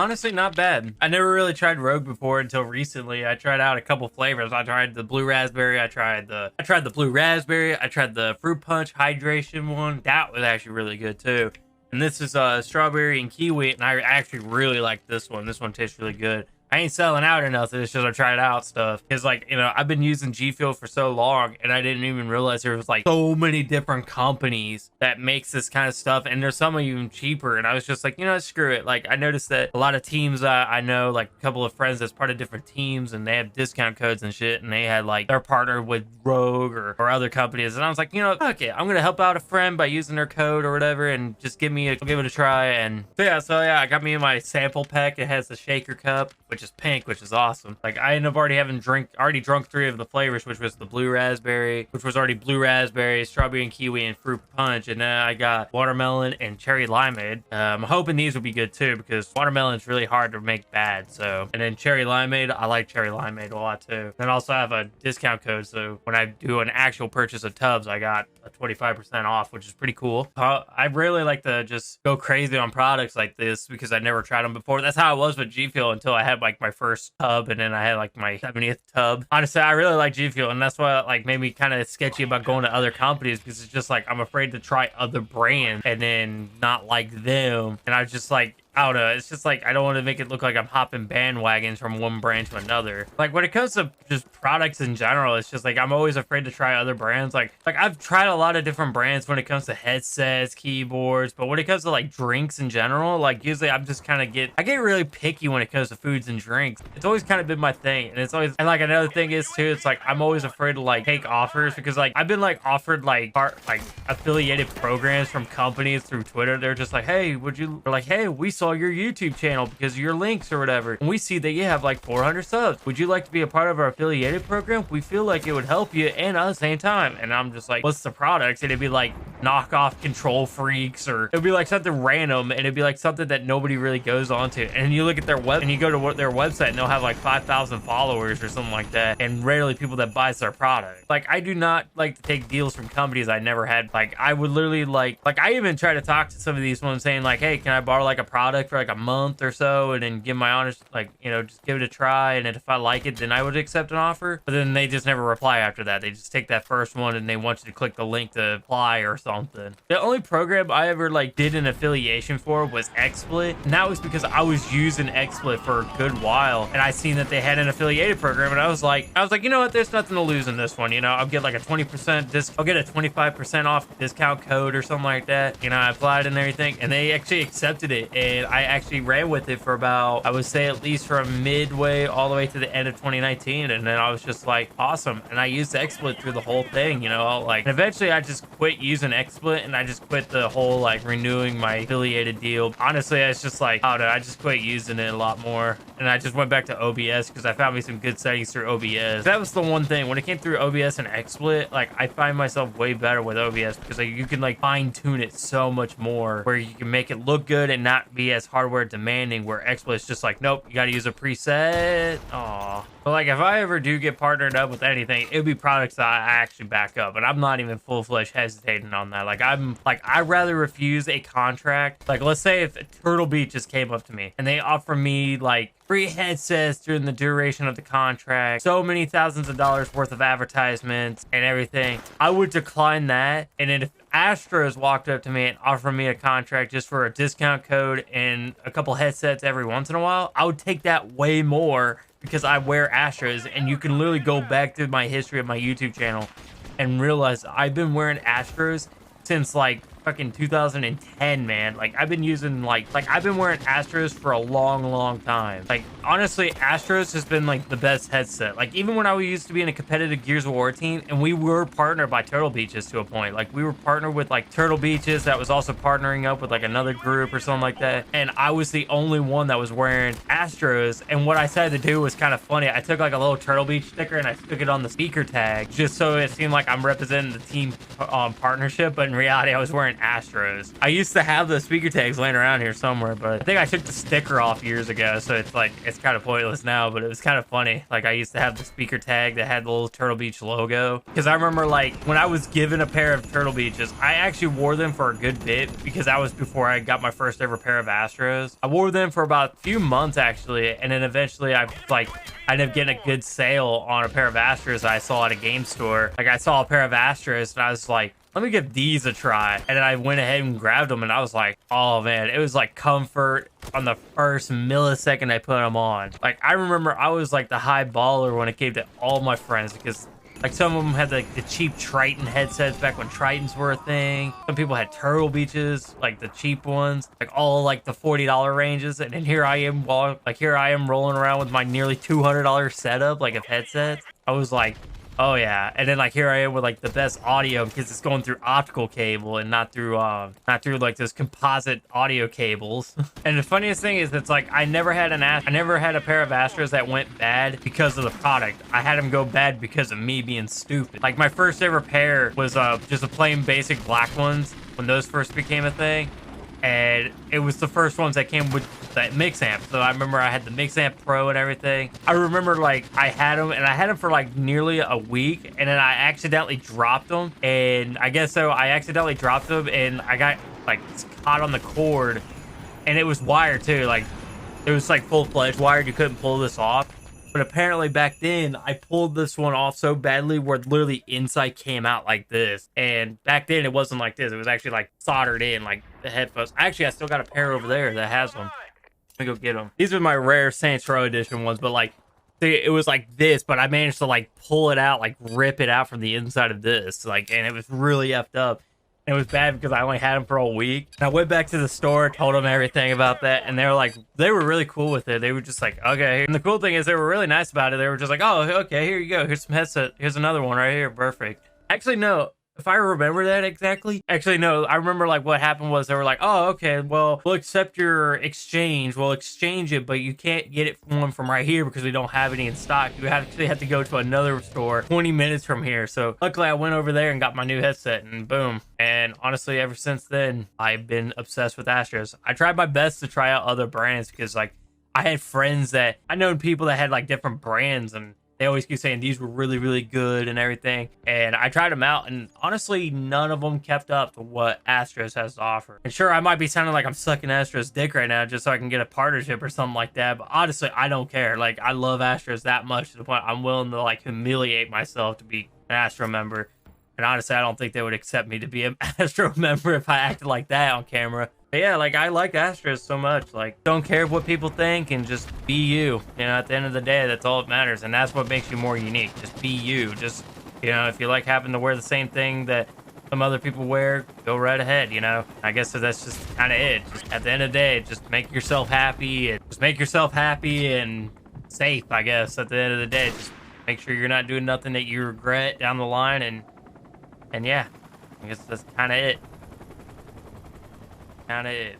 Honestly, not bad. I never really tried Rogue before until recently. I tried out a couple flavors. I tried the blue raspberry. I tried the blue raspberry. I tried the fruit punch hydration one. That was actually really good too. And this is strawberry and kiwi, and I actually really like this one. This one tastes really good. I ain't selling out or nothing. It's just I tried out stuff. Because, like, you know, I've been using G Fuel for so long, and I didn't even realize there was, like, so many different companies that makes this kind of stuff. And there's some even cheaper. And I was just like, you know, screw it. Like, I noticed that a lot of teams I know, like, a couple of friends that's part of different teams, and they have discount codes and shit. And they had, like, they're partnered with Rogue or other companies. And I was like, you know, fuck it. I'm going to help out a friend by using their code or whatever, and just give it a try. And so yeah, I got me my sample pack. It has the shaker cup, which is pink, which is awesome. Like, I ended up already drunk 3 of the flavors, which was the blue raspberry, which was already blue raspberry, strawberry and kiwi, and fruit punch. And then I got watermelon and cherry limeade. I'm hoping these will be good too, because watermelon is really hard to make bad. So, and then cherry limeade, I like cherry limeade a lot too. And also have a discount code, so when I do an actual purchase of tubs, I got a 25% off, which is pretty cool. I really like to just go crazy on products like this because I never tried them before. That's how I was with G Fuel until I had like my first tub, and then I had like my 70th tub. Honestly, I really like G Fuel, and that's why like made me kind of sketchy about going to other companies, because it's just like I'm afraid to try other brands and then not like them. And I was just like, I don't know. It's just like, I don't want to make it look like I'm hopping bandwagons from one brand to another. Like, when it comes to just products in general, it's just like, I'm always afraid to try other brands. Like I've tried a lot of different brands when it comes to headsets, keyboards, but when it comes to like drinks in general, like usually I'm just kind of I get really picky when it comes to foods and drinks. It's always kind of been my thing. And it's always, and like another thing is too, it's like, I'm always afraid to like take offers, because like I've been like offered like affiliated programs from companies through Twitter. They're just like, hey, we saw your YouTube channel because of your links or whatever, and we see that you have like 400 subs. Would you like to be a part of our affiliated program? We feel like it would help you and us at the same time. And I'm just like, what's the products? And it'd be like knockoff Control Freaks, or it'd be like something random, and it'd be like something that nobody really goes on to. And you look at their web, and you go to their website, and they'll have like 5,000 followers or something like that, and rarely people that buys their product. Like, I do not like to take deals from companies I never had. Like, I would literally like I even try to talk to some of these ones saying like, hey, can I borrow like a product for like a month or so, and then give my honest, like, you know, just give it a try, and if I like it, then I would accept an offer. But then they just never reply after that. They just take that first one, and they want you to click the link to apply or something. The only program I ever like did an affiliation for was XSplit, and that was because I was using XSplit for a good while, and I seen that they had an affiliated program, and I was like, you know what, there's nothing to lose in this one. You know, I'll get like a 20% I'll get a 25% off discount code or something like that. You know, I applied and everything, and they actually accepted it, and I actually ran with it for about, I would say, at least from midway all the way to the end of 2019. And then I was just like, awesome. And I used XSplit through the whole thing, you know, like, and eventually I just quit using XSplit, and I just quit the whole like renewing my affiliated deal. Honestly, it's just like, I don't know, I just quit using it a lot more, and I just went back to OBS because I found me some good settings through OBS. That was the one thing when it came through OBS and XSplit, like, I find myself way better with OBS because like you can like fine tune it so much more, where you can make it look good and not be as hardware demanding, where XSplit is just like, nope, you got to use a preset. Aw. But like, if I ever do get partnered up with anything, it would be products that I actually back up, and I'm not even full-fledged hesitating on that. Like, I'd rather refuse a contract. Like, let's say if Turtle Beach just came up to me and they offer me like free headsets during the duration of the contract, so many thousands of dollars worth of advertisements and everything, I would decline that. And then if Astros walked up to me and offered me a contract just for a discount code and a couple headsets every once in a while, I would take that way more, because I wear Astros, and you can literally go back to my history of my YouTube channel and realize I've been wearing Astros since like fucking 2010, man. Like, I've been using like I've been wearing Astros for a long time. Like, honestly, Astros has been like the best headset. Like, even when I used to be in a competitive Gears of War team, and we were partnered by Turtle Beaches to a point. Like, we were partnered with like Turtle Beaches that was also partnering up with like another group or something like that, and I was the only one that was wearing Astros. And what I decided to do was kind of funny. I took like a little Turtle Beach sticker and I stuck it on the speaker tag, just so it seemed like I'm representing the team partnership, but in reality I was wearing Detroit Astros. I used to have the speaker tags laying around here somewhere, but I think I took the sticker off years ago, so it's like, it's kind of pointless now, but it was kind of funny. Like, I used to have the speaker tag that had the little Turtle Beach logo, because I remember, like, when I was given a pair of Turtle Beaches, I actually wore them for a good bit, because that was before I got my first ever pair of Astros. I wore them for about a few months, actually, and then eventually I ended up getting a good sale on a pair of Astros that I saw at a game store. Like, I saw a pair of Astros, and I was like, let me give these a try. And then I went ahead and grabbed them, and I was like, oh man, it was like comfort on the first millisecond I put them on. Like, I remember I was like the high baller when it came to all my friends, because like some of them had like the cheap Triton headsets back when Tritons were a thing. Some people had Turtle Beaches, like the cheap ones, like all like the $40 ranges. And then here I am, rolling around with my nearly $200 setup, like of headsets. I was like, oh yeah. And then like here I am with like the best audio, because it's going through optical cable and not through like those composite audio cables. And the funniest thing is, it's like I never had a pair of Astros that went bad because of the product. I had them go bad because of me being stupid. Like my first ever pair was just a plain basic black ones when those first became a thing. And it was the first ones that came with that mix amp. So I remember I had the mix amp pro and everything. I remember like I had them for like nearly a week, and then I accidentally dropped them. And I guess so I accidentally dropped them, and I got like caught on the cord, and it was wired too. Like it was like full-fledged wired. You couldn't pull this off. But apparently back then, I pulled this one off so badly where literally inside came out like this. And back then, it wasn't like this. It was actually like soldered in, like the headphones. Actually, I still got a pair over there that has them. Let me go get them. These are my rare Saints Row edition ones, but like, see, it was like this, but I managed to like pull it out, like rip it out from the inside of this. Like, and it was really effed up. It was bad because I only had them for a week. And I went back to the store, told them everything about that, and they were really cool with it. They were just like, okay. And the cool thing is they were really nice about it. They were just like, oh, okay, here you go. Here's some headset. Here's another one right here. Perfect. Actually, no. If I remember that exactly. Actually, no. I remember like what happened was they were like, oh, okay, well, we'll accept your exchange. We'll exchange it, but you can't get it from right here because we don't have any in stock. You actually have to go to another store 20 minutes from here. So luckily I went over there and got my new headset, and boom. And honestly, ever since then, I've been obsessed with Astros. I tried my best to try out other brands because like I had friends that I known people that had like different brands, and they always keep saying these were really, really good and everything. And I tried them out, and honestly, none of them kept up to what Astros has to offer. And sure, I might be sounding like I'm sucking Astros dick right now just so I can get a partnership or something like that. But honestly, I don't care. Like, I love Astros that much to the point I'm willing to like humiliate myself to be an Astro member. And honestly, I don't think they would accept me to be an Astro member if I acted like that on camera. But yeah, like, I like Astros so much. Like, don't care what people think and just be you. You know, at the end of the day, that's all that matters. And that's what makes you more unique. Just be you. Just, you know, if you like having to wear the same thing that some other people wear, go right ahead, you know? I guess that's just kind of it. Just at the end of the day, just make yourself happy. And just make yourself happy and safe, I guess, at the end of the day. Just make sure you're not doing nothing that you regret down the line. And yeah, I guess that's kind of it. Kind of it.